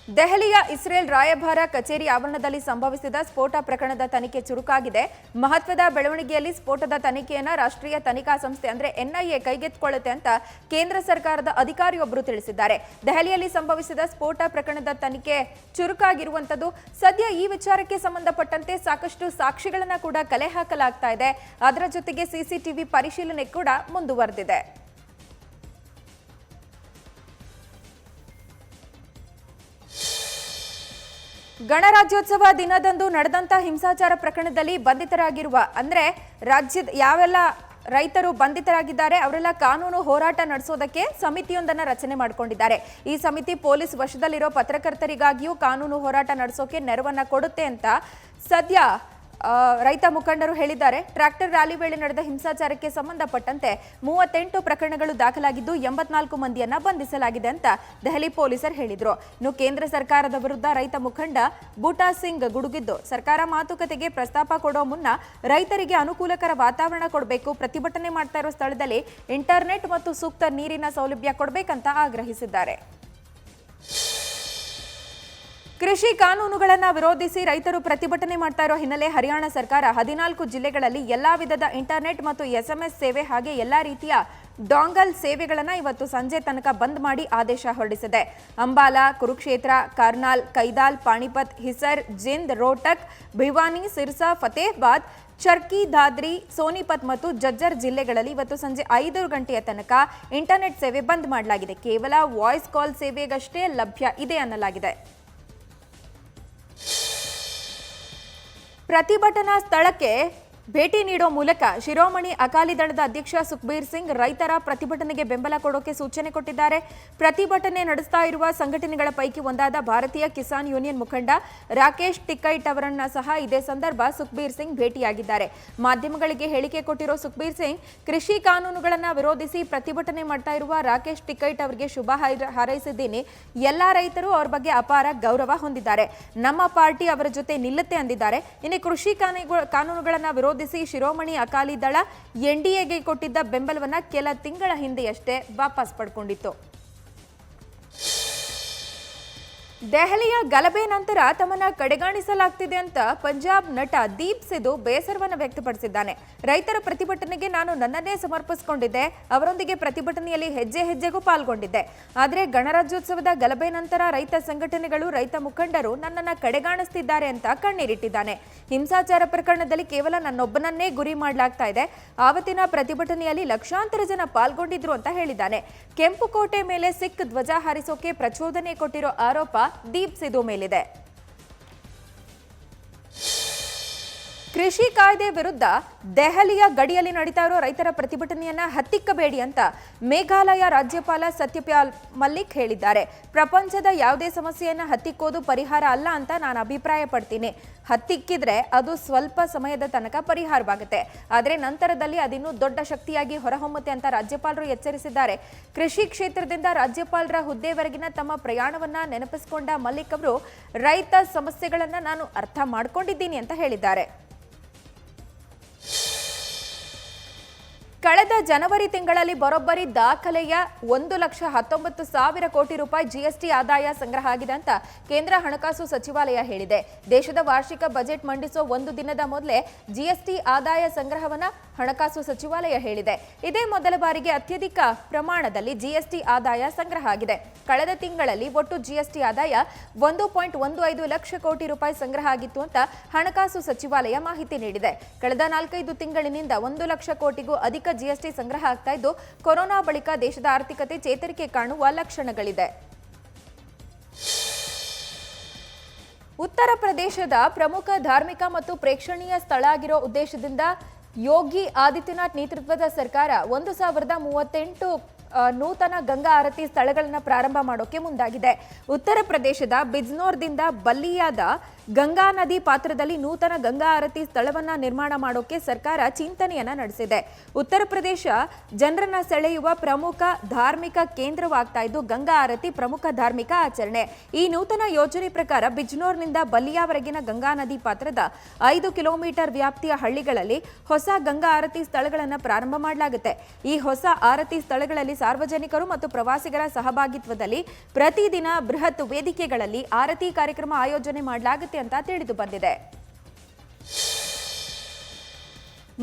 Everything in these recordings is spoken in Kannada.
ದೆಹಲಿಯ ಇಸ್ರೇಲ್ ರಾಯಭಾರ ಕಚೇರಿ ಆವರಣದಲ್ಲಿ ಸಂಭವಿಸಿದ ಸ್ಫೋಟ ಪ್ರಕರಣದ ತನಿಖೆ ಚುರುಕಾಗಿದೆ. ಮಹತ್ವದ ಬೆಳವಣಿಗೆಯಲ್ಲಿ ಸ್ಫೋಟದ ತನಿಖೆಯನ್ನು ರಾಷ್ಟ್ರೀಯ ತನಿಖಾ ಸಂಸ್ಥೆ ಅಂದ್ರೆ ಎನ್ಐಎ ಕೈಗೆತ್ತಿಕೊಳ್ಳುತ್ತೆ ಅಂತ ಕೇಂದ್ರ ಸರ್ಕಾರದ ಅಧಿಕಾರಿಯೊಬ್ಬರು ತಿಳಿಸಿದ್ದಾರೆ. ದೆಹಲಿಯಲ್ಲಿ ಸಂಭವಿಸಿದ ಸ್ಫೋಟ ಪ್ರಕರಣದ ತನಿಖೆ ಚುರುಕಾಗಿರುವಂತದ್ದು. ಸದ್ಯ ಈ ವಿಚಾರಕ್ಕೆ ಸಂಬಂಧಪಟ್ಟಂತೆ ಸಾಕಷ್ಟು ಸಾಕ್ಷಿಗಳನ್ನ ಕೂಡ ಕಲೆ ಹಾಕಲಾಗ್ತಾ ಇದೆ. ಅದರ ಜೊತೆಗೆ ಸಿಸಿಟಿವಿ ಪರಿಶೀಲನೆ ಕೂಡ ಮುಂದುವರೆದಿದೆ. ಗಣರಾಜ್ಯೋತ್ಸವ ದಿನದಂದು ನಡೆದಂತ ಹಿಂಸಾಚಾರ ಪ್ರಕರಣದಲ್ಲಿ ಬಂಧಿತರಾಗಿರುವ ಅಂದ್ರೆ ರಾಜ್ಯದ ಯಾವೆಲ್ಲ ರೈತರು ಬಂಧಿತರಾಗಿದ್ದಾರೆ ಅವರೆಲ್ಲ ಕಾನೂನು ಹೋರಾಟ ನಡೆಸೋದಕ್ಕೆ ಸಮಿತಿಯೊಂದನ್ನು ರಚನೆ ಮಾಡಿಕೊಂಡಿದ್ದಾರೆ. ಈ ಸಮಿತಿ ಪೊಲೀಸ್ ವಶದಲ್ಲಿರೋ ಪತ್ರಕರ್ತರಿಗಾಗಿಯೂ ಕಾನೂನು ಹೋರಾಟ ನಡೆಸೋಕೆ ನೆರವನ್ನ ಕೊಡುತ್ತೆ ಅಂತ ಸದ್ಯ ರೈತ ಮುಖಂಡರು ಹೇಳಿದ್ದಾರೆ. ಟ್ರ್ಯಾಕ್ಟರ್ ರ್ಯಾಲಿ ವೇಳೆ ನಡೆದ ಹಿಂಸಾಚಾರಕ್ಕೆ ಸಂಬಂಧಪಟ್ಟಂತೆ 38 ಪ್ರಕರಣಗಳು ದಾಖಲಾಗಿದ್ದು 84 ಮಂದಿಯನ್ನ ಬಂಧಿಸಲಾಗಿದೆ ಅಂತ ದೆಹಲಿ ಪೊಲೀಸರು ಹೇಳಿದ್ರು. ಇನ್ನು ಕೇಂದ್ರ ಸರ್ಕಾರದ ವಿರುದ್ಧ ರೈತ ಮುಖಂಡ ಬೂಟಾ ಸಿಂಗ್ ಗುಡುಗಿದ್ದು, ಸರ್ಕಾರ ಮಾತುಕತೆಗೆ ಪ್ರಸ್ತಾಪ ಕೊಡೋ ಮುನ್ನ ರೈತರಿಗೆ ಅನುಕೂಲಕರ ವಾತಾವರಣ ಕೊಡಬೇಕು, ಪ್ರತಿಭಟನೆ ಮಾಡ್ತಾ ಇರೋ ಸ್ಥಳದಲ್ಲಿ ಇಂಟರ್ನೆಟ್ ಮತ್ತು ಸೂಕ್ತ ನೀರಿನ ಸೌಲಭ್ಯ ಕೊಡಬೇಕಂತ ಆಗ್ರಹಿಸಿದ್ದಾರೆ. ಕೃಷಿ ಕಾನೂನುಗಳನ್ನು ವಿರೋಧಿಸಿ ರೈತರು ಪ್ರತಿಭಟನೆ ಮಾಡ್ತಾ ಇರೋ ಹಿನ್ನೆಲೆ ಹರಿಯಾಣ ಸರ್ಕಾರ 14 ಜಿಲ್ಲೆಗಳಲ್ಲಿ ಎಲ್ಲಾ ವಿಧದ ಇಂಟರ್ನೆಟ್ ಮತ್ತು SMS ಸೇವೆ ಹಾಗೆ ಎಲ್ಲಾ ರೀತಿಯ ಡಾಂಗಲ್ ಸೇವೆಗಳನ್ನು ಇವತ್ತು ಸಂಜೆ ತನಕ ಬಂದ್ ಮಾಡಿ ಆದೇಶ ಹೊರಡಿಸಿದೆ. ಅಂಬಾಲಾ, ಕುರುಕ್ಷೇತ್ರ, ಕರ್ನಾಲ್, ಕೈದಾಲ್, ಪಾಣಿಪತ್, ಹಿಸರ್, ಜಿಂದ್, ರೋಹ್ಟಕ್, ಭಿವಾನಿ, ಸಿರ್ಸಾ, ಫತೇಹಾಬಾದ್, ಚರ್ಕಿ, ದಾದ್ರಿ, ಸೋನಿಪತ್ ಮತ್ತು ಜಜ್ಜರ್ ಜಿಲ್ಲೆಗಳಲ್ಲಿ ಇವತ್ತು ಸಂಜೆ 5 ಗಂಟೆಯ ತನಕ ಇಂಟರ್ನೆಟ್ ಸೇವೆ ಬಂದ್ ಮಾಡಲಾಗಿದೆ. ಕೇವಲ ವಾಯ್ಸ್ ಕಾಲ್ ಸೇವೆಗಷ್ಟೇ ಲಭ್ಯ ಇದೆ ಅನ್ನಲಾಗಿದೆ. ಪ್ರತಿಭಟನಾ ಸ್ಥಳಕ್ಕೆ ಭೇಟಿ ನೀಡೋ ಮೂಲಕ ಶಿರೋಮಣಿ ಅಕಾಲಿ ದಳದ ಅಧ್ಯಕ್ಷ ಸುಖ್ಬೀರ್ ಸಿಂಗ್ ರೈತರ ಪ್ರತಿಭಟನೆಗೆ ಬೆಂಬಲ ಕೊಡೋಕೆ ಸೂಚನೆ ಕೊಟ್ಟಿದ್ದಾರೆ. ಪ್ರತಿಭಟನೆ ನಡೆಸ್ತಾ ಇರುವ ಸಂಘಟನೆಗಳ ಪೈಕಿ ಒಂದಾದ ಭಾರತೀಯ ಕಿಸಾನ್ ಯೂನಿಯನ್ ಮುಖಂಡ ರಾಕೇಶ್ ಟಿಕೈಟ್ ಅವರನ್ನ ಸಹ ಇದೇ ಸಂದರ್ಭ ಸುಖ್ಬೀರ್ ಸಿಂಗ್ ಭೇಟಿಯಾಗಿದ್ದಾರೆ. ಮಾಧ್ಯಮಗಳಿಗೆ ಹೇಳಿಕೆ ಕೊಟ್ಟಿರೋ ಸುಖ್ಬೀರ್ ಸಿಂಗ್, ಕೃಷಿ ಕಾನೂನುಗಳನ್ನು ವಿರೋಧಿಸಿ ಪ್ರತಿಭಟನೆ ಮಾಡ್ತಾ ಇರುವ ರಾಕೇಶ್ ಟಿಕೈಟ್ ಅವರಿಗೆ ಶುಭ ಹಾರೈಸಿದ್ದೀನಿ. ಎಲ್ಲಾ ರೈತರು ಅವ್ರ ಬಗ್ಗೆ ಅಪಾರ ಗೌರವ ಹೊಂದಿದ್ದಾರೆ. ನಮ್ಮ ಪಾರ್ಟಿ ಅವರ ಜೊತೆ ನಿಲ್ಲುತ್ತೆ ಅಂದಿದ್ದಾರೆ. ಇನ್ನು ಕೃಷಿ ಕಾನೂನುಗಳನ್ನು ವಿರೋಧಿಸಿ ಶಿರೋಮಣಿ ಅಕಾಲಿ ದಳ ಎನ್ಡಿಎಗೆ ಕೊಟ್ಟಿದ್ದ ಬೆಂಬಲವನ್ನ ಕೆಲ ತಿಂಗಳ ಹಿಂದೆಯಷ್ಟೇ ವಾಪಸ್ ಪಡ್ಕೊಂಡಿತ್ತು. ದೆಹಲಿಯ ಗಲಭೆ ನಂತರ ತಮ್ಮನ್ನ ಕಡೆಗಾಣಿಸಲಾಗ್ತಿದೆ ಅಂತ ಪಂಜಾಬ್ ನಟ ದೀಪ್ ಸಿಧು ಬೇಸರವನ್ನು ವ್ಯಕ್ತಪಡಿಸಿದ್ದಾನೆ. ರೈತರ ಪ್ರತಿಭಟನೆಗೆ ನಾನು ನನ್ನನ್ನೇ ಸಮರ್ಪಿಸಿಕೊಂಡಿದ್ದೆ, ಅವರೊಂದಿಗೆ ಪ್ರತಿಭಟನೆಯಲ್ಲಿ ಹೆಜ್ಜೆ ಹೆಜ್ಜೆಗೂ ಪಾಲ್ಗೊಂಡಿದ್ದೆ. ಆದರೆ ಗಣರಾಜ್ಯೋತ್ಸವದ ಗಲಭೆ ನಂತರ ರೈತ ಸಂಘಟನೆಗಳು, ರೈತ ಮುಖಂಡರು ನನ್ನನ್ನ ಕಡೆಗಾಣಿಸ್ತಿದ್ದಾರೆ ಅಂತ ಕಣ್ಣೀರಿಟ್ಟಿದ್ದಾನೆ. ಹಿಂಸಾಚಾರ ಪ್ರಕರಣದಲ್ಲಿ ಕೇವಲ ನನ್ನೊಬ್ಬನನ್ನೇ ಗುರಿ ಮಾಡಲಾಗ್ತಾ ಇದೆ. ಆವತ್ತಿನ ಪ್ರತಿಭಟನೆಯಲ್ಲಿ ಲಕ್ಷಾಂತರ ಜನ ಪಾಲ್ಗೊಂಡಿದ್ರು ಅಂತ ಹೇಳಿದ್ದಾನೆ. ಕೆಂಪುಕೋಟೆ ಮೇಲೆ ಸಿಖ್ ಧ್ವಜ ಹಾರಿಸೋಕೆ ಪ್ರಚೋದನೆ ಕೊಟ್ಟಿರೋ ಆರೋಪ ದೀಪ್ ಸಿಧು ಮೇಲಿದೆ. ಕೃಷಿ ಕಾಯ್ದೆ ವಿರುದ್ಧ ದೆಹಲಿಯ ಗಡಿಯಲ್ಲಿ ನಡೀತಾ ಇರೋ ರೈತರ ಪ್ರತಿಭಟನೆಯನ್ನ ಹತ್ತಿಕ್ಕಬೇಡಿ ಅಂತ ಮೇಘಾಲಯ ರಾಜ್ಯಪಾಲ ಸತ್ಯಪಾಲ್ ಮಲ್ಲಿಕ್ ಹೇಳಿದ್ದಾರೆ. ಪ್ರಪಂಚದ ಯಾವುದೇ ಸಮಸ್ಯೆಯನ್ನ ಹತ್ತಿಕ್ಕೋದು ಪರಿಹಾರ ಅಲ್ಲ ಅಂತ ನಾನು ಅಭಿಪ್ರಾಯ ಪಡ್ತೀನಿ. ಹತ್ತಿಕ್ಕಿದ್ರೆ ಅದು ಸ್ವಲ್ಪ ಸಮಯದ ತನಕ ಪರಿಹಾರವಾಗುತ್ತೆ, ಆದರೆ ನಂತರದಲ್ಲಿ ಅದಿನ್ನೂ ದೊಡ್ಡ ಶಕ್ತಿಯಾಗಿ ಹೊರಹೊಮ್ಮುತ್ತೆ ಅಂತ ರಾಜ್ಯಪಾಲರು ಎಚ್ಚರಿಸಿದ್ದಾರೆ. ಕೃಷಿ ಕ್ಷೇತ್ರದಿಂದ ರಾಜ್ಯಪಾಲರ ಹುದ್ದೆವರೆಗಿನ ತಮ್ಮ ಪ್ರಯಾಣವನ್ನ ನೆನಪಿಸಿಕೊಂಡ ಮಲ್ಲಿಕ್ ಅವರು ರೈತ ಸಮಸ್ಯೆಗಳನ್ನ ನಾನು ಅರ್ಥ ಮಾಡ್ಕೊಂಡಿದ್ದೀನಿ ಅಂತ ಹೇಳಿದ್ದಾರೆ. ಕಳೆದ ಜನವರಿ ತಿಂಗಳಲ್ಲಿ ಬರೋಬ್ಬರಿ ದಾಖಲೆಯ 1,19,000 ಕೋಟಿ ರೂಪಾಯಿ ಜಿಎಸ್ಟಿ ಆದಾಯ ಸಂಗ್ರಹ ಆಗಿದೆ ಅಂತ ಕೇಂದ್ರ ಹಣಕಾಸು ಸಚಿವಾಲಯ ಹೇಳಿದೆ. ದೇಶದ ವಾರ್ಷಿಕ ಬಜೆಟ್ ಮಂಡಿಸೋ ಒಂದು ದಿನದ ಮೊದಲೇ ಜಿಎಸ್ಟಿ ಆದಾಯ ಸಂಗ್ರಹವನ್ನ ಹಣಕಾಸು ಸಚಿವಾಲಯ ಹೇಳಿದೆ. ಇದೇ ಮೊದಲ ಬಾರಿಗೆ ಅತ್ಯಧಿಕ ಪ್ರಮಾಣದಲ್ಲಿ ಜಿಎಸ್ಟಿ ಆದಾಯ ಸಂಗ್ರಹ ಆಗಿದೆ. ಕಳೆದ ತಿಂಗಳಲ್ಲಿ ಒಟ್ಟು ಜಿಎಸ್ಟಿ ಆದಾಯ 1.15 ಲಕ್ಷ ಕೋಟಿ ರೂಪಾಯಿ ಸಂಗ್ರಹ ಆಗಿತ್ತು ಅಂತ ಹಣಕಾಸು ಸಚಿವಾಲಯ ಮಾಹಿತಿ ನೀಡಿದೆ. ಕಳೆದ 4-5 ತಿಂಗಳಿನಿಂದ 1 ಲಕ್ಷ ಕೋಟಿಗೂ ಅಧಿಕ ಜಿಎಸ್ಟಿ ಸಂಗ್ರಹ ಆಗ್ತಾ ಇದ್ದು, ಕೊರೋನಾ ಬಳಿಕ ದೇಶದ ಆರ್ಥಿಕತೆ ಚೇತರಿಕೆ ಕಾಣುವ ಲಕ್ಷಣಗಳಿದೆ. ಉತ್ತರ ಪ್ರದೇಶದ ಪ್ರಮುಖ ಧಾರ್ಮಿಕ ಮತ್ತು ಪ್ರೇಕ್ಷಣೀಯ ಸ್ಥಳ ಆಗಿರೋ ಉದ್ದೇಶದಿಂದ ಯೋಗಿ ಆದಿತ್ಯನಾಥ್ ನೇತೃತ್ವದ ಸರ್ಕಾರ 1038 ನೂತನ ಗಂಗಾ ಆರತಿ ಸ್ಥಳಗಳನ್ನು ಪ್ರಾರಂಭ ಮಾಡೋಕೆ ಮುಂದಾಗಿದೆ. ಉತ್ತರ ಪ್ರದೇಶದ ಬಿಜ್ನೋರ್ದಿಂದ ಬಲ್ಲಿಯಾದ ಗಂಗಾ ನದಿ ಪಾತ್ರದಲ್ಲಿ ನೂತನ ಗಂಗಾ ಆರತಿ ಸ್ಥಳವನ್ನ ನಿರ್ಮಾಣ ಮಾಡೋಕೆ ಸರ್ಕಾರ ಚಿಂತನೆಯನ್ನ ನಡೆಸಿದೆ. ಉತ್ತರ ಪ್ರದೇಶ ಜನರನ್ನ ಸೆಳೆಯುವ ಪ್ರಮುಖ ಧಾರ್ಮಿಕ ಕೇಂದ್ರವಾಗ್ತಾ ಇದ್ದು ಗಂಗಾ ಆರತಿ ಪ್ರಮುಖ ಧಾರ್ಮಿಕ ಆಚರಣೆ. ಈ ನೂತನ ಯೋಜನೆ ಪ್ರಕಾರ ಬಿಜ್ನೋರ್ನಿಂದ ಬಲ್ಲಿಯಾವರೆಗಿನ ಗಂಗಾ ನದಿ ಪಾತ್ರದ 5 ಕಿಲೋಮೀಟರ್ ವ್ಯಾಪ್ತಿಯ ಹಳ್ಳಿಗಳಲ್ಲಿ ಹೊಸ ಗಂಗಾ ಆರತಿ ಸ್ಥಳಗಳನ್ನು ಪ್ರಾರಂಭ ಮಾಡಲಾಗುತ್ತೆ. ಈ ಹೊಸ ಆರತಿ ಸ್ಥಳಗಳಲ್ಲಿ ಸಾರ್ವಜನಿಕರು ಮತ್ತು ಪ್ರವಾಸಿಗರ ಸಹಭಾಗಿತ್ವದಲ್ಲಿ ಪ್ರತಿದಿನ ಬೃಹತ್ ವೇದಿಕೆಗಳಲ್ಲಿ ಆರತಿ ಕಾರ್ಯಕ್ರಮ ಆಯೋಜನೆ ಮಾಡಲಾಗುತ್ತೆ ಅಂತ ತಿಳಿದು ಬಂದಿದೆ.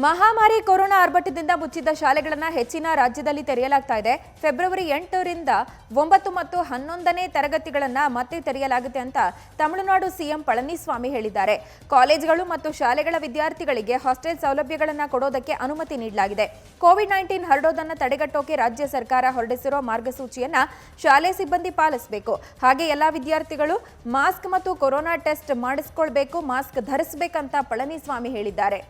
ಮಹಾಮಾರಿ ಕೊರೋನಾ ಆರ್ಭಟದಿಂದ ಮುಚ್ಚಿದ್ದ ಶಾಲೆಗಳನ್ನು ಹೆಚ್ಚಿನ ರಾಜ್ಯದಲ್ಲಿ ತೆರೆಯಲಾಗ್ತಾ ಇದೆ. ಫೆಬ್ರವರಿ 8ರಿಂದ 9 ಮತ್ತು 11ನೇ ತರಗತಿಗಳನ್ನು ಮತ್ತೆ ತೆರೆಯಲಾಗುತ್ತೆ ಅಂತ ತಮಿಳುನಾಡು ಸಿಎಂ ಪಳನಿಸ್ವಾಮಿ ಹೇಳಿದ್ದಾರೆ. ಕಾಲೇಜುಗಳು ಮತ್ತು ಶಾಲೆಗಳ ವಿದ್ಯಾರ್ಥಿಗಳಿಗೆ ಹಾಸ್ಟೆಲ್ ಸೌಲಭ್ಯಗಳನ್ನು ಕೊಡೋದಕ್ಕೆ ಅನುಮತಿ ನೀಡಲಾಗಿದೆ. ಕೋವಿಡ್-19 ಹರಡೋದನ್ನು ತಡೆಗಟ್ಟೋಕೆ ರಾಜ್ಯ ಸರ್ಕಾರ ಹೊರಡಿಸಿರೋ ಮಾರ್ಗಸೂಚಿಯನ್ನ ಶಾಲೆ ಸಿಬ್ಬಂದಿ ಪಾಲಿಸಬೇಕು. ಹಾಗೆ ಎಲ್ಲಾ ವಿದ್ಯಾರ್ಥಿಗಳು ಮಾಸ್ಕ್ ಮತ್ತು ಕೊರೋನಾ ಟೆಸ್ಟ್ ಮಾಡಿಸಿಕೊಳ್ಬೇಕು, ಮಾಸ್ಕ್ ಧರಿಸಬೇಕಂತ ಪಳನಿಸ್ವಾಮಿ ಹೇಳಿದ್ದಾರೆ.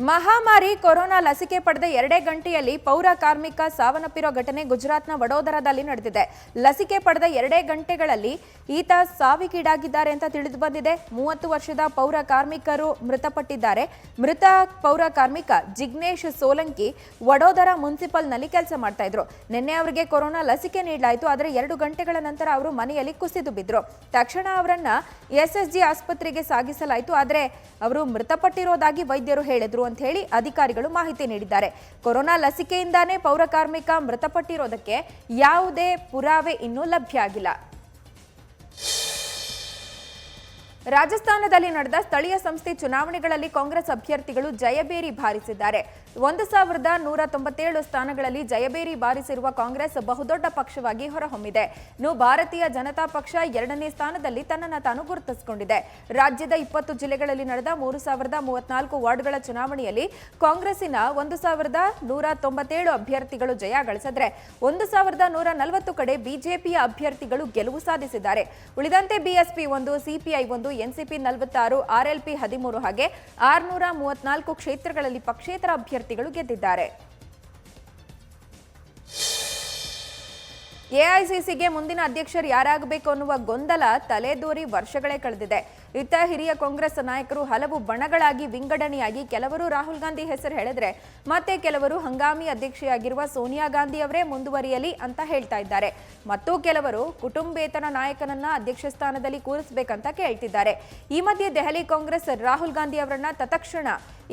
ಮಹಾಮಾರಿ ಕೊರೋನಾ ಲಸಿಕೆ ಪಡೆದ 2 ಗಂಟೆಯಲ್ಲಿ ಪೌರ ಕಾರ್ಮಿಕ ಸಾವನ್ನಪ್ಪಿರೋ ಘಟನೆ ಗುಜರಾತ್ನ ವಡೋದರಾದಲ್ಲಿ ನಡೆದಿದೆ. ಲಸಿಕೆ ಪಡೆದ 2 ಗಂಟೆಗಳಲ್ಲಿ ಈತ ಸಾವಿಗೀಡಾಗಿದ್ದಾರೆ ಅಂತ ತಿಳಿದು ಬಂದಿದೆ. 30 ವರ್ಷದ ಪೌರ ಕಾರ್ಮಿಕರು ಮೃತಪಟ್ಟಿದ್ದಾರೆ. ಮೃತ ಪೌರ ಕಾರ್ಮಿಕ ಜಿಗ್ನೇಶ್ ಸೋಲಂಕಿ ವಡೋದರಾ ಮುನ್ಸಿಪಲ್ನಲ್ಲಿ ಕೆಲಸ ಮಾಡ್ತಾ ಇದ್ರು. ನಿನ್ನೆ ಅವರಿಗೆ ಕೊರೋನಾ ಲಸಿಕೆ ನೀಡಲಾಯಿತು. ಆದರೆ 2 ಗಂಟೆಗಳ ನಂತರ ಅವರು ಮನೆಯಲ್ಲಿ ಕುಸಿದು ಬಿದ್ರು. ತಕ್ಷಣ ಅವರನ್ನ ಎಸ್ಎಸ್ಜಿ ಆಸ್ಪತ್ರೆಗೆ ಸಾಗಿಸಲಾಯಿತು. ಆದರೆ ಅವರು ಮೃತಪಟ್ಟಿರೋದಾಗಿ ವೈದ್ಯರು ಹೇಳಿದ್ರು ಅಂತ ಹೇಳಿ ಅಧಿಕಾರಿಗಳು ಮಾಹಿತಿ ನೀಡಿದ್ದಾರೆ. ಕೊರೋನಾ ಲಸಿಕೆಯಿಂದಾನೇ ಪೌರ ಕಾರ್ಮಿಕ ಮೃತಪಟ್ಟಿರೋದಕ್ಕೆ ಯಾವುದೇ ಪುರಾವೆ ಇನ್ನೂ ಲಭ್ಯ ಆಗಿಲ್ಲ. ರಾಜಸ್ಥಾನದಲ್ಲಿ ನಡೆದ ಸ್ಥಳೀಯ ಸಂಸ್ಥೆ ಚುನಾವಣೆಗಳಲ್ಲಿ ಕಾಂಗ್ರೆಸ್ ಅಭ್ಯರ್ಥಿಗಳು ಜಯಬೇರಿ ಬಾರಿಸಿದ್ದಾರೆ. 1197 ಸ್ಥಾನಗಳಲ್ಲಿ ಜಯಬೇರಿ ಬಾರಿಸಿರುವ ಕಾಂಗ್ರೆಸ್ ಬಹುದೊಡ್ಡ ಪಕ್ಷವಾಗಿ ಹೊರಹೊಮ್ಮಿದೆ. ಇನ್ನು ಭಾರತೀಯ ಜನತಾ ಪಕ್ಷ 2ನೇ ಸ್ಥಾನದಲ್ಲಿ ತನ್ನನ್ನು ತಾನು ಗುರುತಿಸಿಕೊಂಡಿದೆ. ರಾಜ್ಯದ 20 ಜಿಲ್ಲೆಗಳಲ್ಲಿ ನಡೆದ 3034 ವಾರ್ಡ್ಗಳ ಚುನಾವಣೆಯಲ್ಲಿ ಕಾಂಗ್ರೆಸ್ಸಿನ 1197 ಅಭ್ಯರ್ಥಿಗಳು ಜಯ ಗಳಿಸಿದ್ರೆ 1140 ಕಡೆ ಬಿಜೆಪಿಯ ಅಭ್ಯರ್ಥಿಗಳು ಗೆಲುವು ಸಾಧಿಸಿದ್ದಾರೆ. ಉಳಿದಂತೆ ಬಿಎಸ್ಪಿ 1, ಸಿಪಿಐ 1, ಎನ್ಸಿಪಿ 46, ಆರ್ಎಲ್ಪಿ 13 ಹಾಗೆ 634 ಕ್ಷೇತ್ರಗಳಲ್ಲಿ ಪಕ್ಷೇತರ ಅಭ್ಯರ್ಥಿಗಳು ಗೆದ್ದಿದ್ದಾರೆ. ಎಐಸಿಸಿಗೆ ಮುಂದಿನ ಅಧ್ಯಕ್ಷರು ಯಾರಾಗಬೇಕು ಅನ್ನುವ ಗೊಂದಲ ತಲೆದೋರಿ ವರ್ಷಗಳೇ ಕಳೆದಿದೆ. ಇತ್ತ ಹಿರಿಯ ಕಾಂಗ್ರೆಸ್ ನಾಯಕರು ಹಲವು ಬಣಗಳಾಗಿ ವಿಂಗಡಣೆಯಾಗಿ ಕೆಲವರು ರಾಹುಲ್ ಗಾಂಧಿ ಹೆಸರು ಹೇಳಿದ್ರೆ ಮತ್ತೆ ಕೆಲವರು ಹಂಗಾಮಿ ಅಧ್ಯಕ್ಷೆಯಾಗಿರುವ ಸೋನಿಯಾ ಗಾಂಧಿ ಅವರೇ ಮುಂದುವರಿಯಲಿ ಅಂತ ಹೇಳ್ತಾ ಇದ್ದಾರೆ. ಮತ್ತು ಕೆಲವರು ಕುಟುಂಬೇತರ ನಾಯಕನನ್ನ ಅಧ್ಯಕ್ಷ ಸ್ಥಾನದಲ್ಲಿ ಕೂರಿಸಬೇಕಂತ ಕೇಳ್ತಿದ್ದಾರೆ. ಈ ಮಧ್ಯೆ ದೆಹಲಿ ಕಾಂಗ್ರೆಸ್ ರಾಹುಲ್ ಗಾಂಧಿ ಅವರನ್ನ ತತ್ಕ್ಷಣ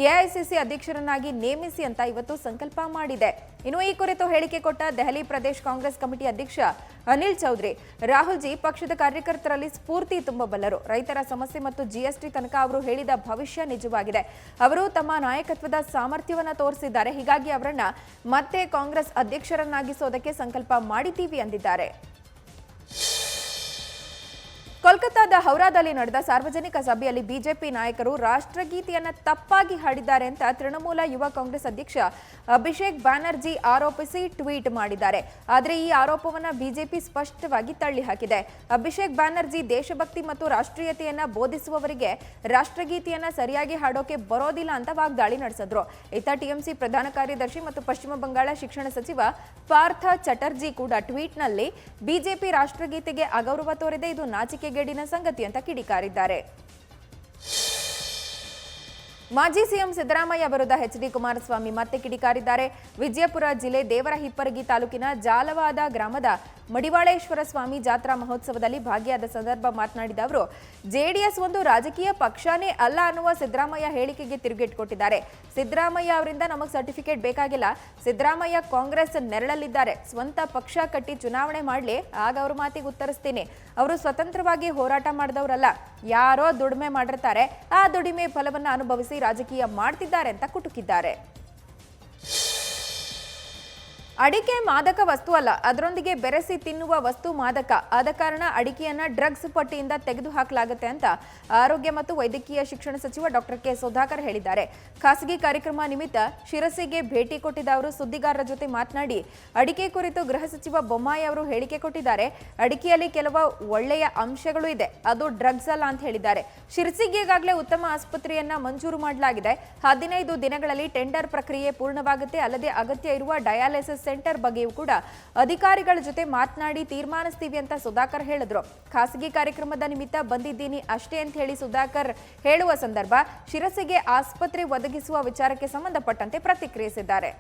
ಎಐಸಿಸಿ ಅಧ್ಯಕ್ಷರನ್ನಾಗಿ ನೇಮಿಸಿ ಅಂತ ಇವತ್ತು ಸಂಕಲ್ಪ ಮಾಡಿದೆ. ಇನ್ನು ಈ ಕುರಿತು ಹೇಳಿಕೆ ಕೊಟ್ಟ ದೆಹಲಿ ಪ್ರದೇಶ್ ಕಾಂಗ್ರೆಸ್ ಕಮಿಟಿ ಅಧ್ಯಕ್ಷ ಅನಿಲ್ ಚೌಧರಿ, ರಾಹುಲ್ ಜಿ ಪಕ್ಷದ ಕಾರ್ಯಕರ್ತರಲ್ಲಿ ಸ್ಫೂರ್ತಿ ತುಂಬಬಲ್ಲರು. ರೈತರ ಸಮಸ್ಯೆ ಮತ್ತು ಜಿಎಸ್ಟಿ ತನಕ ಅವರು ಹೇಳಿದ ಭವಿಷ್ಯ ನಿಜವಾಗಿದೆ. ಅವರು ತಮ್ಮ ನಾಯಕತ್ವದ ಸಾಮರ್ಥ್ಯವನ್ನು ತೋರಿಸಿದ್ದಾರೆ. ಹೀಗಾಗಿ ಅವರನ್ನ ಮತ್ತೆ ಕಾಂಗ್ರೆಸ್ ಅಧ್ಯಕ್ಷರನ್ನಾಗಿಸೋದಕ್ಕೆ ಸಂಕಲ್ಪ ಮಾಡಿದ್ದೀವಿ ಎಂದಿದ್ದಾರೆ. ಕೋಲ್ಕತ್ತಾದ ಹೌರಾದಲ್ಲಿ ನಡೆದ ಸಾರ್ವಜನಿಕ ಸಭೆಯಲ್ಲಿ ಬಿಜೆಪಿ ನಾಯಕರು ರಾಷ್ಟ್ರಗೀತೆಯನ್ನ ತಪ್ಪಾಗಿ ಹಾಡಿದ್ದಾರೆ ಅಂತ ತೃಣಮೂಲ ಯುವ ಕಾಂಗ್ರೆಸ್ ಅಧ್ಯಕ್ಷ ಅಭಿಷೇಕ್ ಬ್ಯಾನರ್ಜಿ ಆರೋಪಿಸಿ ಟ್ವೀಟ್ ಮಾಡಿದ್ದಾರೆ. ಆದರೆ ಈ ಆರೋಪವನ್ನ ಬಿಜೆಪಿ ಸ್ಪಷ್ಟವಾಗಿ ತಳ್ಳಿ ಹಾಕಿದೆ. ಅಭಿಷೇಕ್ ಬ್ಯಾನರ್ಜಿ ದೇಶಭಕ್ತಿ ಮತ್ತು ರಾಷ್ಟ್ರೀಯತೆಯನ್ನ ಬೋಧಿಸುವವರಿಗೆ ರಾಷ್ಟ್ರಗೀತೆಯನ್ನ ಸರಿಯಾಗಿ ಹಾಡೋಕೆ ಬರೋದಿಲ್ಲ ಅಂತ ವಾಗ್ದಾಳಿ ನಡೆಸಿದ್ರು. ಇತ್ತ ಟಿಎಂಸಿ ಪ್ರಧಾನ ಕಾರ್ಯದರ್ಶಿ ಮತ್ತು ಪಶ್ಚಿಮ ಬಂಗಾಳ ಶಿಕ್ಷಣ ಸಚಿವ ಪಾರ್ಥ ಚಟರ್ಜಿ ಕೂಡ ಟ್ವೀಟ್ನಲ್ಲಿ ಬಿಜೆಪಿ ರಾಷ್ಟ್ರಗೀತೆಗೆ ಅಗೌರವ ತೋರಿದೆ, ಇದು ನಾಚಿಕೆಗೇಡಿನ ಸಂಗತಿ ಅಂತ ಕಿಡಿಕಾರಿದ್ದಾರೆ. ಮಾಜಿ ಸಿಎಂ ಸಿದ್ದರಾಮಯ್ಯ ವಿರುದ್ಧ ಎಚ್ಡಿ ಕುಮಾರಸ್ವಾಮಿ ಮತ್ತೆ ಕಿಡಿಕಾರಿದ್ದಾರೆ. ವಿಜಯಪುರ ಜಿಲ್ಲೆ ದೇವರಹಿಪ್ಪರಗಿ ತಾಲೂಕಿನ ಜಾಲವಾದ ಗ್ರಾಮದ ಮಡಿವಾಳೇಶ್ವರ ಸ್ವಾಮಿ ಜಾತ್ರಾ ಮಹೋತ್ಸವದಲ್ಲಿ ಭಾಗಿಯಾದ ಸಂದರ್ಭ ಮಾತನಾಡಿದ ಅವರು, ಜೆಡಿಎಸ್ ಒಂದು ರಾಜಕೀಯ ಪಕ್ಷನೇ ಅಲ್ಲ ಅನ್ನುವ ಸಿದ್ದರಾಮಯ್ಯ ಹೇಳಿಕೆಗೆ ತಿರುಗೇಟು ಸಿದ್ದರಾಮಯ್ಯ ಅವರಿಂದ ನಮಗೆ ಸರ್ಟಿಫಿಕೇಟ್ ಬೇಕಾಗಿಲ್ಲ. ಸಿದ್ದರಾಮಯ್ಯ ಕಾಂಗ್ರೆಸ್ ನೆರಳಲ್ಲಿದ್ದಾರೆ. ಸ್ವಂತ ಪಕ್ಷ ಕಟ್ಟಿ ಚುನಾವಣೆ ಮಾಡಲಿ, ಆಗ ಅವ್ರ ಮಾತಿಗೆ ಉತ್ತರಿಸ್ತೀನಿ. ಅವರು ಸ್ವತಂತ್ರವಾಗಿ ಹೋರಾಟ ಮಾಡಿದವರಲ್ಲ, ಯಾರೋ ದುಡಿಮೆ ಮಾಡಿರ್ತಾರೆ, ಆ ದುಡಿಮೆ ಫಲವನ್ನು ಅನುಭವಿಸಿ ರಾಜಕೀಯ ಮಾಡ್ತಿದ್ದಾರೆ ಅಂತ ಕುಟುಕಿದ್ದಾರೆ. ಅಡಿಕೆ ಮಾದಕ ವಸ್ತು ಅಲ್ಲ, ಅದರೊಂದಿಗೆ ಬೆರೆಸಿ ತಿನ್ನುವ ವಸ್ತು ಮಾದಕ. ಆದ ಕಾರಣ ಅಡಿಕೆಯನ್ನ ಡ್ರಗ್ಸ್ ಪಟ್ಟಿಯಿಂದ ತೆಗೆದುಹಾಕಲಾಗುತ್ತೆ ಅಂತ ಆರೋಗ್ಯ ಮತ್ತು ವೈದ್ಯಕೀಯ ಶಿಕ್ಷಣ ಸಚಿವ ಡಾಕ್ಟರ್ ಕೆ ಸುಧಾಕರ್ ಹೇಳಿದ್ದಾರೆ. ಖಾಸಗಿ ಕಾರ್ಯಕ್ರಮ ನಿಮಿತ್ತ ಶಿರಸಿಗೆ ಭೇಟಿ ಕೊಟ್ಟಿದ್ದ ಅವರು ಸುದ್ದಿಗಾರರ ಜೊತೆ ಮಾತನಾಡಿ, ಅಡಿಕೆ ಕುರಿತು ಗೃಹ ಸಚಿವ ಬೊಮ್ಮಾಯಿ ಅವರು ಹೇಳಿಕೆ ಕೊಟ್ಟಿದ್ದಾರೆ. ಅಡಿಕೆಯಲ್ಲಿ ಕೆಲವು ಒಳ್ಳೆಯ ಅಂಶಗಳು ಇದೆ, ಅದು ಡ್ರಗ್ಸ್ ಅಲ್ಲ ಅಂತ ಹೇಳಿದ್ದಾರೆ. ಶಿರಸಿಗೆ ಈಗಾಗಲೇ ಉತ್ತಮ ಆಸ್ಪತ್ರೆಯನ್ನ ಮಂಜೂರು ಮಾಡಲಾಗಿದೆ. 15 ದಿನಗಳಲ್ಲಿ ಟೆಂಡರ್ ಪ್ರಕ್ರಿಯೆ ಪೂರ್ಣವಾಗುತ್ತೆ. ಅಲ್ಲದೆ ಅಗತ್ಯ ಇರುವ ಡಯಾಲಿಸಿಸ್ ಸೆಂಟರ್ ಬಗ್ಗೆಯೂ ಕೂಡ ಅಧಿಕಾರಿಗಳ ಜೊತೆ ಮಾತನಾಡಿ ತೀರ್ಮಾನಿಸ್ತೀವಿ ಅಂತ ಸುಧಾಕರ್ ಹೇಳಿದ್ರು. ಖಾಸಗಿ ಕಾರ್ಯಕ್ರಮದ ನಿಮಿತ್ತ ಬಂದಿದ್ದೀನಿ ಅಷ್ಟೇ ಅಂತ ಹೇಳಿ ಸುಧಾಕರ್ ಹೇಳುವ ಸಂದರ್ಭ ಶಿರಸಿಗೆ ಆಸ್ಪತ್ರೆ ಒದಗಿಸುವ ವಿಚಾರಕ್ಕೆ ಸಂಬಂಧಪಟ್ಟಂತೆ ಪ್ರತಿಕ್ರಿಯಿಸಿದ್ದಾರೆ.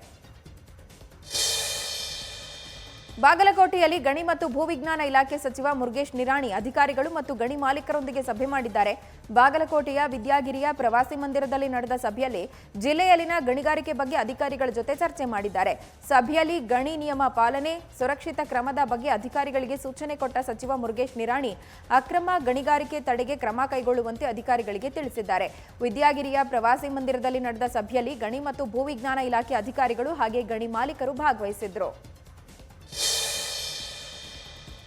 ಬಾಗಲಕೋಟೆಯಲ್ಲಿ ಗಣಿ ಮತ್ತು ಭೂವಿಜ್ಞಾನ ಇಲಾಖೆ ಸಚಿವ ಮುರುಗೇಶ್ ನಿರಾಣಿ ಅಧಿಕಾರಿಗಳು ಮತ್ತು ಗಣಿ ಮಾಲೀಕರೊಂದಿಗೆ ಸಭೆ ಮಾಡಿದ್ದಾರೆ. ಬಾಗಲಕೋಟೆಯ ವಿದ್ಯಾಗಿರಿಯ ಪ್ರವಾಸಿ ಮಂದಿರದಲ್ಲಿ ನಡೆದ ಸಭೆಯಲ್ಲಿ ಜಿಲ್ಲೆಯಲ್ಲಿನ ಗಣಿಗಾರಿಕೆ ಬಗ್ಗೆ ಅಧಿಕಾರಿಗಳ ಜೊತೆ ಚರ್ಚೆ ಮಾಡಿದ್ದಾರೆ. ಸಭೆಯಲ್ಲಿ ಗಣಿ ನಿಯಮ ಪಾಲನೆ, ಸುರಕ್ಷಿತ ಕ್ರಮದ ಬಗ್ಗೆ ಅಧಿಕಾರಿಗಳಿಗೆ ಸೂಚನೆ ಕೊಟ್ಟ ಸಚಿವ ಮುರುಗೇಶ್ ನಿರಾಣಿ ಅಕ್ರಮ ಗಣಿಗಾರಿಕೆ ತಡೆಗೆ ಕ್ರಮ ಕೈಗೊಳ್ಳುವಂತೆ ಅಧಿಕಾರಿಗಳಿಗೆ ತಿಳಿಸಿದ್ದಾರೆ. ವಿದ್ಯಾಗಿರಿಯ ಪ್ರವಾಸಿ ಮಂದಿರದಲ್ಲಿ ನಡೆದ ಸಭೆಯಲ್ಲಿ ಗಣಿ ಮತ್ತು ಭೂವಿಜ್ಞಾನ ಇಲಾಖೆ ಅಧಿಕಾರಿಗಳು ಹಾಗೆ ಗಣಿ ಮಾಲೀಕರು ಭಾಗವಹಿಸಿದ್ರು.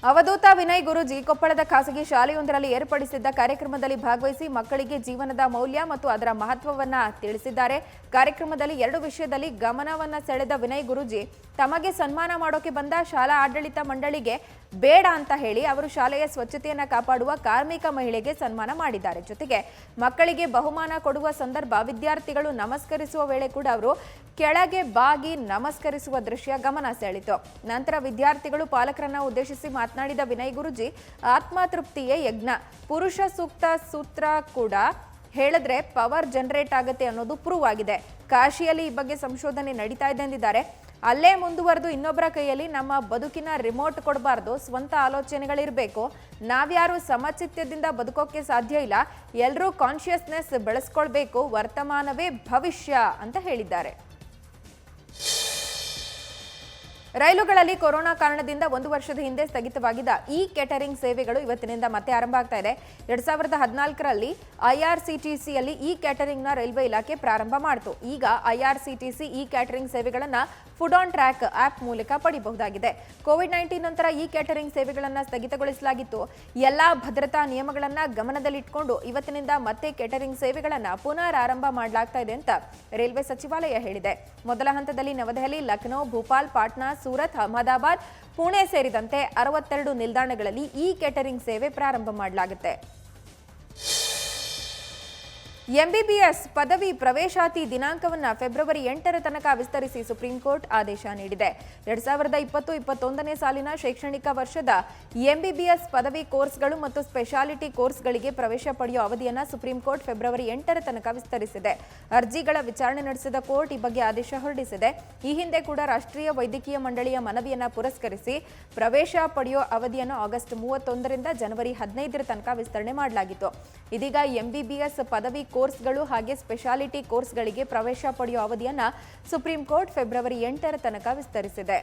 ಅವಧೂತ ವಿನಯ್ ಗುರೂಜಿ ಕೊಪ್ಪಳದ ಖಾಸಗಿ ಶಾಲೆಯೊಂದರಲ್ಲಿ ಏರ್ಪಡಿಸಿದ್ದ ಕಾರ್ಯಕ್ರಮದಲ್ಲಿ ಭಾಗವಹಿಸಿ ಮಕ್ಕಳಿಗೆ ಜೀವನದ ಮೌಲ್ಯ ಮತ್ತು ಅದರ ಮಹತ್ವವನ್ನ ತಿಳಿಸಿದ್ದಾರೆ. ಕಾರ್ಯಕ್ರಮದಲ್ಲಿ 2 ವಿಷಯದಲ್ಲಿ ಗಮನವನ್ನ ಸೆಳೆದ ವಿನಯ್ ಗುರೂಜಿ ತಮಗೆ ಸನ್ಮಾನ ಮಾಡೋಕೆ ಬಂದ ಶಾಲಾ ಆಡಳಿತ ಮಂಡಳಿಗೆ ಬೇಡ ಅಂತ ಹೇಳಿ ಅವರು ಶಾಲೆಯ ಸ್ವಚ್ಛತೆಯನ್ನ ಕಾಪಾಡುವ ಕಾರ್ಮಿಕ ಮಹಿಳೆಗೆ ಸನ್ಮಾನ ಮಾಡಿದ್ದಾರೆ. ಜೊತೆಗೆ ಮಕ್ಕಳಿಗೆ ಬಹುಮಾನ ಕೊಡುವ ಸಂದರ್ಭ ವಿದ್ಯಾರ್ಥಿಗಳು ನಮಸ್ಕರಿಸುವ ವೇಳೆ ಕೂಡ ಅವರು ಕೆಳಗೆ ಬಾಗಿ ನಮಸ್ಕರಿಸುವ ದೃಶ್ಯ ಗಮನ ಸೆಳೆಯಿತು. ನಂತರ ವಿದ್ಯಾರ್ಥಿಗಳು ಪಾಲಕರನ್ನ ಉದ್ದೇಶಿಸಿ ಮಾತನಾಡಿದ ವಿನಯ್ ಗುರೂಜಿ ಆತ್ಮತೃಪ್ತಿಯೇ ಯಜ್ಞ, ಪುರುಷ ಸೂಕ್ತ ಸೂತ್ರ ಕೂಡ ಹೇಳಿದ್ರೆ ಪವರ್ ಜನರೇಟ್ ಆಗುತ್ತೆ ಅನ್ನೋದು ಪ್ರೂವ್ ಆಗಿದೆ. ಕಾಶಿಯಲ್ಲಿ ಈ ಬಗ್ಗೆ ಸಂಶೋಧನೆ ನಡೀತಾ ಇದೆ ಎಂದಿದ್ದಾರೆ. ಅಲ್ಲೇ ಮುಂದುವರೆದು ಇನ್ನೊಬ್ಬರ ಕೈಯಲ್ಲಿ ನಮ್ಮ ಬದುಕಿನ ರಿಮೋಟ್ ಕೊಡಬಾರ್ದು, ಸ್ವಂತ ಆಲೋಚನೆಗಳಿರಬೇಕು. ನಾವ್ಯಾರು ಸಮಚಿತ್ಯದಿಂದ ಬದುಕೋಕೆ ಸಾಧ್ಯ ಇಲ್ಲ, ಎಲ್ಲರೂ ಕಾನ್ಶಿಯಸ್ನೆಸ್ ಬೆಳೆಸ್ಕೊಳ್ಬೇಕು, ವರ್ತಮಾನವೇ ಭವಿಷ್ಯ ಅಂತ ಹೇಳಿದ್ದಾರೆ. ರೈಲುಗಳಲ್ಲಿ ಕೊರೋನಾ ಕಾರಣದಿಂದ 1 ವರ್ಷದ ಹಿಂದೆ ಸ್ಥಗಿತವಾಗಿದ್ದ ಇ ಕೇಟರಿಂಗ್ ಸೇವೆಗಳು ಇವತ್ತಿನಿಂದ ಮತ್ತೆ ಆರಂಭ ಆಗ್ತಾ ಇದೆ. 2014ರಲ್ಲಿ ಐಆರ್ಸಿಟಿಸಿಯಲ್ಲಿ ಇ ಕೇಟರಿಂಗ್ನ ರೈಲ್ವೆ ಇಲಾಖೆ ಪ್ರಾರಂಭ ಮಾಡಿತು. ಈಗ ಐಆರ್ಸಿಟಿಸಿ ಇ ಕೇಟರಿಂಗ್ ಸೇವೆಗಳನ್ನು ಫುಡ್ ಆನ್ ಟ್ರ್ಯಾಕ್ ಆಪ್ ಮೂಲಕ ಪಡೆಯಬಹುದಾಗಿದೆ. ಕೋವಿಡ್-19 ನಂತರ ಇ ಕೇಟರಿಂಗ್ ಸೇವೆಗಳನ್ನು ಸ್ಥಗಿತಗೊಳಿಸಲಾಗಿತ್ತು. ಎಲ್ಲಾ ಭದ್ರತಾ ನಿಯಮಗಳನ್ನು ಗಮನದಲ್ಲಿಟ್ಟುಕೊಂಡು ಇವತ್ತಿನಿಂದ ಮತ್ತೆ ಕೇಟರಿಂಗ್ ಸೇವೆಗಳನ್ನು ಪುನರ್ ಆರಂಭ ಮಾಡಲಾಗ್ತಾ ಇದೆ ಅಂತ ರೈಲ್ವೆ ಸಚಿವಾಲಯ ಹೇಳಿದೆ. ಮೊದಲ ಹಂತದಲ್ಲಿ ನವದೆಹಲಿ, ಲಖನೌ, ಭೋಪಾಲ್, ಪಾಟ್ನಾ, ಸೂರತ್, ಅಹಮದಾಬಾದ್, ಪುಣೆ ಸೇರಿದಂತೆ 62 ನಿಲ್ದಾಣಗಳಲ್ಲಿ ಈ ಕೇಟರಿಂಗ್ ಸೇವೆ ಪ್ರಾರಂಭ ಮಾಡಲಾಗುತ್ತೆ. ಎಂಬಿಬಿಎಸ್ ಪದವಿ ಪ್ರವೇಶಾತಿ ದಿನಾಂಕವನ್ನು ಫೆಬ್ರವರಿ 8ರ ತನಕ ವಿಸ್ತರಿಸಿ ಸುಪ್ರೀಂ ಕೋರ್ಟ್ ಆದೇಶ ನೀಡಿದೆ. 2020-21ನೇ ಸಾಲಿನ ಶೈಕ್ಷಣಿಕ ವರ್ಷದ ಎಂಬಿಬಿಎಸ್ ಪದವಿ ಕೋರ್ಸ್ಗಳು ಮತ್ತು ಸ್ಪೆಷಾಲಿಟಿ ಕೋರ್ಸ್ಗಳಿಗೆ ಪ್ರವೇಶ ಪಡೆಯುವ ಅವಧಿಯನ್ನು ಸುಪ್ರೀಂ ಕೋರ್ಟ್ ಫೆಬ್ರವರಿ 8ರ ತನಕ ವಿಸ್ತರಿಸಿದೆ. ಅರ್ಜಿಗಳ ವಿಚಾರಣೆ ನಡೆಸಿದ ಕೋರ್ಟ್ ಈ ಬಗ್ಗೆ ಆದೇಶ ಹೊರಡಿಸಿದೆ. ಈ ಹಿಂದೆ ಕೂಡ ರಾಷ್ಟ್ರೀಯ ವೈದ್ಯಕೀಯ ಮಂಡಳಿಯ ಮನವಿಯನ್ನು ಪುರಸ್ಕರಿಸಿ ಪ್ರವೇಶ ಪಡೆಯುವ ಅವಧಿಯನ್ನು ಆಗಸ್ಟ್ 31ರಿಂದ ಜನವರಿ 15ರ ತನಕ ವಿಸ್ತರಣೆ ಮಾಡಲಾಗಿತ್ತು. ಇದೀಗ ಎಂಬಿಬಿಎಸ್ ಪದವಿ ಕೋರ್ಸ್ಗಳು ಹಾಗೆ ಸ್ಪೆಷಾಲಿಟಿ ಕೋರ್ಸ್ಗಳಿಗೆ ಪ್ರವೇಶ ಪಡೆಯುವ ಅವಧಿಯನ್ನು ಸುಪ್ರೀಂ ಕೋರ್ಟ್ ಫೆಬ್ರವರಿ 8ರ ತನಕ ವಿಸ್ತರಿಸಿದೆ.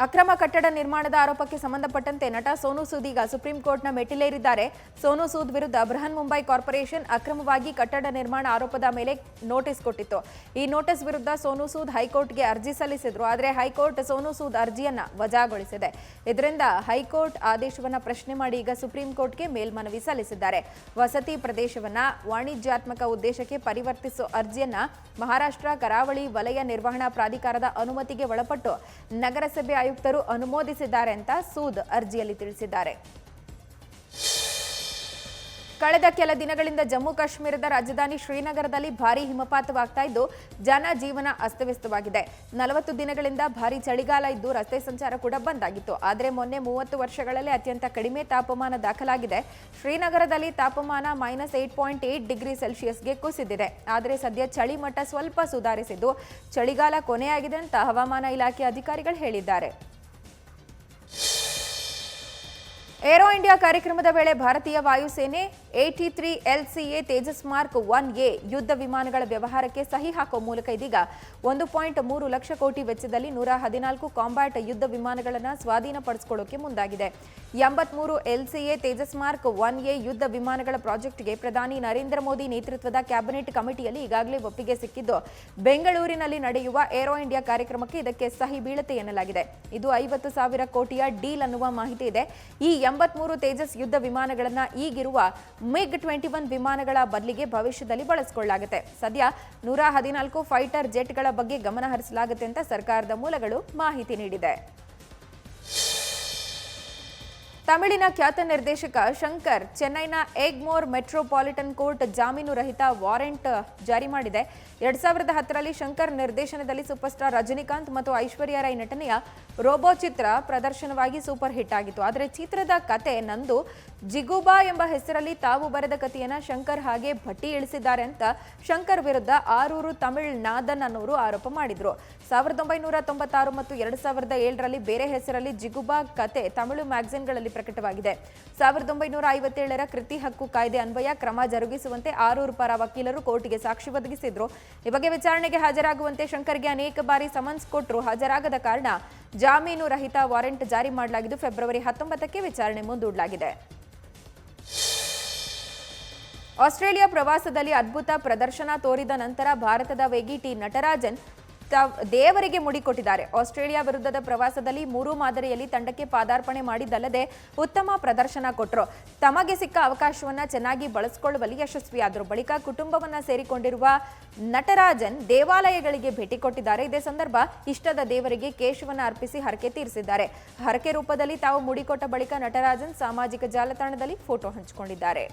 ಅಕ್ರಮ ಕಟ್ಟಡ ನಿರ್ಮಾಣದ ಆರೋಪಕ್ಕೆ ಸಂಬಂಧಪಟ್ಟಂತೆ ನಟ ಸೋನು ಸೂದ್ ಈಗ ಸುಪ್ರೀಂ ಕೋರ್ಟ್ನ ಮೆಟ್ಟಿಲೇರಿದ್ದಾರೆ. ಸೋನು ಸೂದ್ ವಿರುದ್ಧ ಬೃಹನ್ ಮುಂಬೈ ಕಾರ್ಪೊರೇಷನ್ ಅಕ್ರಮವಾಗಿ ಕಟ್ಟಡ ನಿರ್ಮಾಣ ಆರೋಪದ ಮೇಲೆ ನೋಟಿಸ್ ಕೊಟ್ಟಿತ್ತು. ಈ ನೋಟಿಸ್ ವಿರುದ್ಧ ಸೋನು ಸೂದ್ ಹೈಕೋರ್ಟ್ಗೆ ಅರ್ಜಿ ಸಲ್ಲಿಸಿದ್ರು. ಆದರೆ ಹೈಕೋರ್ಟ್ ಸೋನು ಸೂದ್ ಅರ್ಜಿಯನ್ನ ವಜಾಗೊಳಿಸಿದೆ. ಇದರಿಂದ ಹೈಕೋರ್ಟ್ ಆದೇಶವನ್ನ ಪ್ರಶ್ನೆ ಮಾಡಿ ಈಗ ಸುಪ್ರೀಂ ಕೋರ್ಟ್ಗೆ ಮೇಲ್ಮನವಿ ಸಲ್ಲಿಸಿದ್ದಾರೆ. ವಸತಿ ಪ್ರದೇಶವನ್ನ ವಾಣಿಜ್ಯಾತ್ಮಕ ಉದ್ದೇಶಕ್ಕೆ ಪರಿವರ್ತಿಸುವ ಅರ್ಜಿಯನ್ನ ಮಹಾರಾಷ್ಟ್ರ ಕರಾವಳಿ ವಲಯ ನಿರ್ವಹಣಾ ಪ್ರಾಧಿಕಾರದ ಅನುಮತಿಗೆ ಒಳಪಟ್ಟು ನಗರಸಭೆ ಆಯುಕ್ತರು ಅನುಮೋದಿಸಿದ್ದಾರೆ ಅಂತ ಸೂದ್ ಅರ್ಜಿಯಲ್ಲಿ ತಿಳಿಸಿದ್ದಾರೆ. ಕಳೆದ ಕೆಲ ದಿನಗಳಿಂದ ಜಮ್ಮು ಕಾಶ್ಮೀರದ ರಾಜಧಾನಿ ಶ್ರೀನಗರದಲ್ಲಿ ಭಾರೀ ಹಿಮಪಾತವಾಗ್ತಾ ಇದ್ದು ಜನಜೀವನ ಅಸ್ತವ್ಯಸ್ತವಾಗಿದೆ. 40 ದಿನಗಳಿಂದ ಭಾರೀ ಚಳಿಗಾಲ ಇದ್ದು ರಸ್ತೆ ಸಂಚಾರ ಕೂಡ ಬಂದ್ ಆಗಿತ್ತು. ಆದರೆ ಮೊನ್ನೆ 30 ವರ್ಷಗಳಲ್ಲಿ ಅತ್ಯಂತ ಕಡಿಮೆ ತಾಪಮಾನ ದಾಖಲಾಗಿದೆ. ಶ್ರೀನಗರದಲ್ಲಿ ತಾಪಮಾನ -8.8 ಡಿಗ್ರಿ ಸೆಲ್ಸಿಯಸ್ಗೆ ಕುಸಿದಿದೆ. ಆದರೆ ಸದ್ಯ ಚಳಿ ಮಟ್ಟ ಸ್ವಲ್ಪ ಸುಧಾರಿಸಿದ್ದು ಚಳಿಗಾಲ ಕೊನೆಯಾಗಿದೆ ಅಂತ ಹವಾಮಾನ ಇಲಾಖೆ ಅಧಿಕಾರಿಗಳು ಹೇಳಿದ್ದಾರೆ. ಏರೋ ಇಂಡಿಯಾ ಕಾರ್ಯಕ್ರಮದ ವೇಳೆ ಭಾರತೀಯ ವಾಯುಸೇನೆ 83 LCA ತೇಜಸ್ ಮಾರ್ಕ್ 1A ಯುದ್ಧ ವಿಮಾನಗಳ ವ್ಯವಹಾರಕ್ಕೆ ಸಹಿ ಹಾಕುವ ಮೂಲಕ ಇದೀಗ 1.3 ಲಕ್ಷ ಕೋಟಿ ವೆಚ್ಚದಲ್ಲಿ 114 ಕಾಂಬ್ಯಾಟ್ ಯುದ್ಧ ವಿಮಾನಗಳನ್ನು ಸ್ವಾಧೀನಪಡಿಸಿಕೊಳ್ಳೋಕೆ ಮುಂದಾಗಿದೆ. 83 LCA ತೇಜಸ್ ಮಾರ್ಕ್ 1A ಯುದ್ಧ ವಿಮಾನಗಳ ಪ್ರಾಜೆಕ್ಟ್ಗೆ ಪ್ರಧಾನಿ ನರೇಂದ್ರ ಮೋದಿ ನೇತೃತ್ವದ ಕ್ಯಾಬಿನೆಟ್ ಕಮಿಟಿಯಲ್ಲಿ ಈಗಾಗಲೇ ಒಪ್ಪಿಗೆ ಸಿಕ್ಕಿದ್ದು ಬೆಂಗಳೂರಿನಲ್ಲಿ ನಡೆಯುವ ಏರೋ ಇಂಡಿಯಾ ಕಾರ್ಯಕ್ರಮಕ್ಕೆ ಇದಕ್ಕೆ ಸಹಿ ಬೀಳುತ್ತೆ ಎನ್ನಲಾಗಿದೆ. ಇದು 50,000 ಕೋಟಿಯ ಡೀಲ್ ಅನ್ನುವ ಮಾಹಿತಿ ಇದೆ. ಈ 83 ತೇಜಸ್ ಯುದ್ಧ ವಿಮಾನಗಳನ್ನು ಈಗಿರುವ MiG-21 ವಿಮಾನಗಳ ಬದಲಿಗೆ ಭವಿಷ್ಯದಲ್ಲಿ ಬಳಸಿಕೊಳ್ಳಲಾಗುತ್ತೆ. ಸದ್ಯ 114 ಫೈಟರ್ ಜೆಟ್ಗಳ ಬಗ್ಗೆ ಗಮನ ಹರಿಸಲಾಗುತ್ತೆ ಅಂತ ಸರ್ಕಾರದ ಮೂಲಗಳು ಮಾಹಿತಿ ನೀಡಿದೆ. ತಮಿಳಿನ ಖ್ಯಾತ ನಿರ್ದೇಶಕ ಶಂಕರ್ ಚೆನ್ನೈನ ಎಗ್ಮೋರ್ ಮೆಟ್ರೋಪಾಲಿಟನ್ ಕೋರ್ಟ್ ಜಾಮೀನು ರಹಿತ ವಾರೆಂಟ್ ಜಾರಿ ಮಾಡಿದೆ. 2010ರಲ್ಲಿ ಶಂಕರ್ ನಿರ್ದೇಶನದಲ್ಲಿ ಸೂಪರ್ ಸ್ಟಾರ್ ರಜನಿಕಾಂತ್ ಮತ್ತು ಐಶ್ವರ್ಯ ರೈ ನಟನೆಯ ರೋಬೋ ಚಿತ್ರ ಪ್ರದರ್ಶನವಾಗಿ ಸೂಪರ್ ಹಿಟ್ ಆಗಿತ್ತು. ಆದರೆ ಚಿತ್ರದ ಕತೆ ನಂದು ಜಿಗುಬಾ ಎಂಬ ಹೆಸರಲ್ಲಿ ತಾವು ಬರೆದ ಕಥೆಯನ್ನ ಶಂಕರ್ ಹಾಗೆ ಭಟ್ಟಿ ಇಳಿಸಿದ್ದಾರೆ ಅಂತ ಶಂಕರ್ ವಿರುದ್ಧ ಆರೂರು ತಮಿಳ್ ನಾದನ್ ಅನ್ನೋರು ಆರೋಪ ಮಾಡಿದ್ರು. 1996 ಮತ್ತು 2007ರಲ್ಲಿ ಬೇರೆ ಹೆಸರಲ್ಲಿ ಜಿಗುಬಾ ಕತೆ ತಮಿಳು ಮ್ಯಾಗಝಿನ್ಗಳಲ್ಲಿ ಪ್ರಕಟವಾಗಿದೆ. 1957ರ ಕೃತಿ ಹಕ್ಕು ಕಾಯ್ದೆ ಅನ್ವಯ ಕ್ರಮ ಜರುಗಿಸುವಂತೆ ಆರೂರು ಪರ ವಕೀಲರು ಕೋರ್ಟ್ಗೆ ಸಾಕ್ಷಿ ಒದಗಿಸಿದ್ರು. ಈ ಬಗ್ಗೆ ವಿಚಾರಣೆಗೆ ಹಾಜರಾಗುವಂತೆ ಶಂಕರ್ಗೆ ಅನೇಕ ಬಾರಿ ಸಮನ್ಸ್ ಕೊಟ್ಟರು. ಹಾಜರಾಗದ ಕಾರಣ ಜಾಮೀನು ರಹಿತ ವಾರೆಂಟ್ ಜಾರಿ ಮಾಡಲಾಗಿದ್ದು ಫೆಬ್ರವರಿ 19ಕ್ಕೆ ವಿಚಾರಣೆ ಮುಂದೂಡಲಾಗಿದೆ. ಆಸ್ಟ್ರೇಲಿಯಾ ಪ್ರವಾಸದಲ್ಲಿ ಅದ್ಭುತ ಪ್ರದರ್ಶನ ತೋರಿದ ನಂತರ ಭಾರತದ ವೇಗಿ ಟಿ ನಟರಾಜನ್ ದೇವರಿಗೆ ಮುಡಿಕೊಟ್ಟಿದ್ದಾರೆ. ಆಸ್ಟ್ರೇಲಿಯಾ ವಿರುದ್ಧದ ಪ್ರವಾಸದಲ್ಲಿ 3 ಮಾದರಿಯಲ್ಲಿ ತಂಡಕ್ಕೆ ಪಾದಾರ್ಪಣೆ ಮಾಡಿದ್ದಲ್ಲದೆ ಉತ್ತಮ ಪ್ರದರ್ಶನ ಕೊಟ್ಟರು. ತಮಗೆ ಸಿಕ್ಕ ಅವಕಾಶವನ್ನ ಚೆನ್ನಾಗಿ ಬಳಸಿಕೊಳ್ಳುವಲ್ಲಿ ಯಶಸ್ವಿಯಾದರು. ಬಳಿಕ ಕುಟುಂಬವನ್ನ ಸೇರಿಕೊಂಡಿರುವ ನಟರಾಜನ್ ದೇವಾಲಯಗಳಿಗೆ ಭೇಟಿ ಕೊಟ್ಟಿದ್ದಾರೆ. ಇದೇ ಸಂದರ್ಭ ಇಷ್ಟದ ದೇವರಿಗೆ ಕೇಶವನ್ನ ಅರ್ಪಿಸಿ ಹರಕೆ ತೀರಿಸಿದ್ದಾರೆ. ಹರಕೆ ರೂಪದಲ್ಲಿ ತಾವು ಮುಡಿಕೊಟ್ಟ ಬಳಿಕ ನಟರಾಜನ್ ಸಾಮಾಜಿಕ ಜಾಲತಾಣದಲ್ಲಿ ಫೋಟೋ ಹಂಚಿಕೊಂಡಿದ್ದಾರೆ.